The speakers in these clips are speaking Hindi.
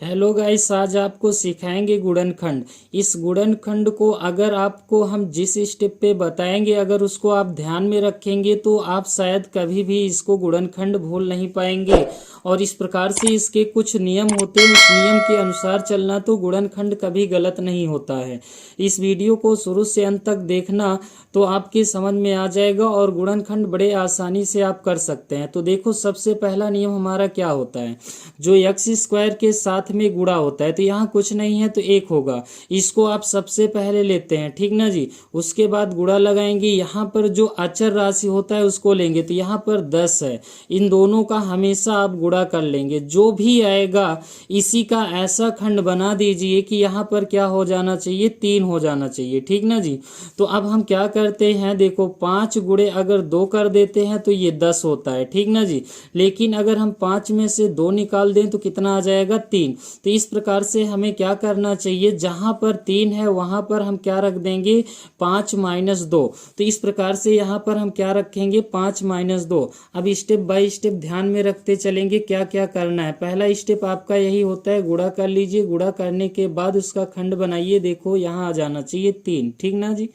हेलो गाइस, आज आपको सिखाएंगे गुणनखंड। इस गुणनखंड को अगर आपको हम जिस स्टेप पे बताएंगे अगर उसको आप ध्यान में रखेंगे तो आप शायद कभी भी इसको गुणनखंड भूल नहीं पाएंगे। और इस प्रकार से इसके कुछ नियम होते हैं, उस नियम के अनुसार चलना तो गुणनखंड कभी गलत नहीं होता है। इस वीडियो को शुरू से अंत तक देखना तो आपके समझ में आ जाएगा और गुणनखंड बड़े आसानी से आप कर सकते हैं। तो देखो, सबसे पहला नियम हमारा क्या होता है, जो एक्स स्क्वायर के साथ में गुणा होता है तो यहाँ कुछ नहीं है तो एक होगा, इसको आप सबसे पहले लेते हैं, ठीक ना जी। उसके बाद गुणा लगाएंगे, यहाँ पर जो अचर राशि होता है उसको लेंगे तो यहाँ पर 10 है। इन दोनों का हमेशा आप गुणा कर लेंगे, जो भी आएगा इसी का ऐसा खंड बना दीजिए कि यहाँ पर क्या हो जाना चाहिए, 3 हो जाना चाहिए, ठीक ना जी। तो अब हम क्या करते हैं, देखो 5 गुणे अगर 2 कर देते हैं तो ये 10 होता है, ठीक ना जी। लेकिन अगर हम 5 में से 2 निकाल दें तो कितना आ जाएगा, 3। तो इस प्रकार से हमें क्या करना चाहिए, जहां पर 3 है वहां पर हम क्या रख देंगे, 5 माइनस 2। तो इस प्रकार से यहाँ पर हम क्या रखेंगे, 5 माइनस 2। अब स्टेप बाय स्टेप ध्यान में रखते चलेंगे क्या क्या करना है। पहला स्टेप आपका यही होता है, गुणा कर लीजिए, गुणा करने के बाद उसका खंड बनाइए, देखो यहाँ आ जाना चाहिए 3, ठीक ना जी।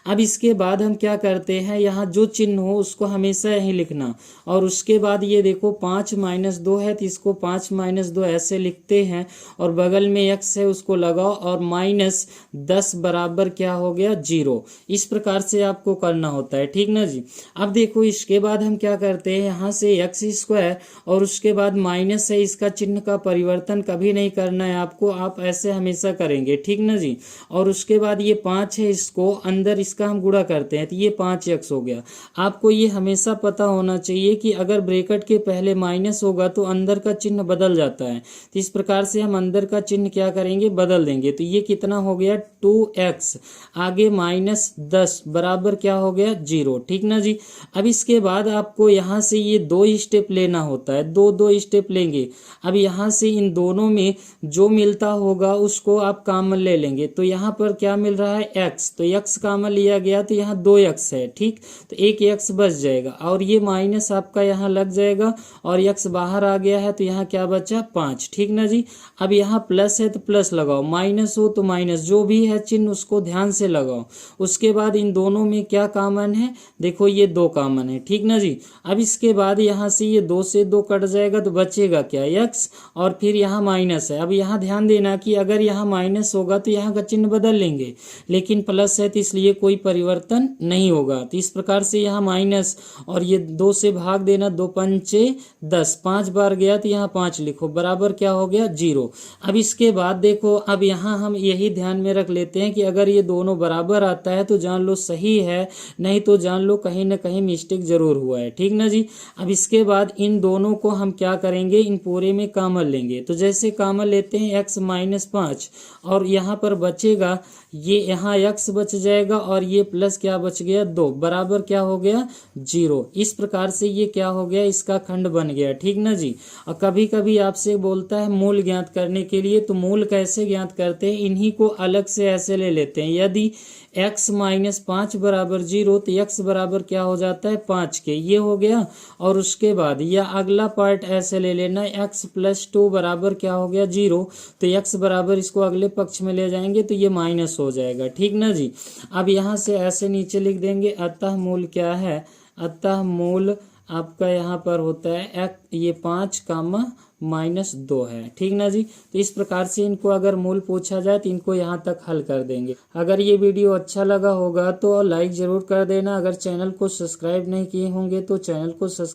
अब इसके बाद हम क्या करते हैं, यहाँ जो चिन्ह हो उसको हमेशा यहीं लिखना। और उसके बाद ये देखो 5 माइनस 2 है तो इसको 5 माइनस 2 ऐसे लिखते हैं और बगल में x है उसको लगाओ और माइनस 10 बराबर क्या हो गया, 0। इस प्रकार से आपको करना होता है, ठीक ना जी। अब देखो इसके बाद हम क्या करते हैं, यहाँ से एक्स स्क्वायर और उसके बाद माइनस है, इसका चिन्ह का परिवर्तन कभी नहीं करना है आपको, आप ऐसे हमेशा करेंगे, ठीक ना जी। और उसके बाद ये 5 है, इसको अंदर इसका हम गुणा करते हैं तो ये 5x हो गया। आपको ये हमेशा पता होना चाहिए कि अगर ब्रैकेट के पहले माइनस होगा तो अंदर का चिन्ह बदल जाता है। तो इस प्रकार से हम अंदर का चिन्ह क्या करेंगे, बदल देंगे। तो ये कितना हो गया, 2x, आगे माइनस 10 बराबर क्या हो गया, 0, ठीक ना जी। अब इसके बाद आपको यहाँ से ये 2 स्टेप लेना होता है, दो स्टेप लेंगे। अब यहाँ से इन दोनों में जो मिलता होगा उसको आप कॉमन ले लेंगे। तो यहाँ पर क्या मिल रहा है, x, तो x कॉमन लिया गया तो यहाँ 2x है, ठीक। तो एक x बच जाएगा और ये माइनस आपका यहाँ लग जाएगा और x बाहर आ गया है तो यहाँ क्या बचा, 5, ठीक ना जी। अब यहाँ प्लस है तो प्लस लगाओ, माइनस हो तो माइनस, जो भी है चिन्ह उसको ध्यान से लगाओ। उसके बाद इन दोनों में क्या कॉमन है, देखो ये 2 कॉमन है, ठीक ना जी। अब इसके बाद यहाँ से ये 2 से 2 कट जाएगा तो बचेगा क्या, x, और फिर यहाँ माइनस है। अब यहाँ ध्यान देना कि अगर यहाँ माइनस होगा तो यहाँ का चिन्ह बदल लेंगे, लेकिन प्लस है तो इसलिए कोई परिवर्तन नहीं होगा। तो इस प्रकार से यहाँ माइनस और ये 2 से भाग देना, 2 पंचे 10, 5 बार गया तो यहाँ 5 लिखो, बराबर क्या हो गया, 0। अब इसके बाद देखो, अब यहाँ हम यही ध्यान में रख लेते हैं कि अगर ये दोनों बराबर आता है तो जान लो सही है, नहीं तो जान लो कहीं ना कहीं मिस्टेक जरूर हुआ है, ठीक ना जी। अब इसके बाद इन दोनों को हम क्या करेंगे, इन पूरे में कॉमन लेंगे। तो जैसे कॉमन लेते हैं x माइनस 5 और यहाँ पर बचेगा, ये यहाँ x बच जाएगा और ये प्लस क्या बच गया, 2 बराबर क्या हो गया, 0। इस प्रकार से ये क्या हो गया, इसका खंड बन गया, ठीक ना जी। और कभी कभी आपसे बोलता है मूल ज्ञात करने के लिए, तो मूल कैसे ज्ञात करते हैं, इन्हीं को अलग से ऐसे ले लेते हैं। यदि x माइनस 5 बराबर 0 तो x बराबर क्या हो जाता है, 5 के, ये हो गया। और उसके बाद यह अगला पार्ट ऐसे ले लेना, x प्लस 2 बराबर क्या हो गया, 0। तो x बराबर इसको अगले पक्ष में ले जाएंगे तो ये माइनस हो जाएगा, ठीक ना जी। अब यहाँ से ऐसे नीचे लिख देंगे, अतः मूल क्या है, अतः मूल आपका यहाँ पर होता है ये 5 कामा माइनस 2 है, ठीक ना जी। तो इस प्रकार से इनको अगर मूल पूछा जाए तो इनको यहाँ तक हल कर देंगे। अगर ये वीडियो अच्छा लगा होगा तो लाइक जरूर कर देना। अगर चैनल को सब्सक्राइब नहीं किए होंगे तो चैनल को सब्सक्राइब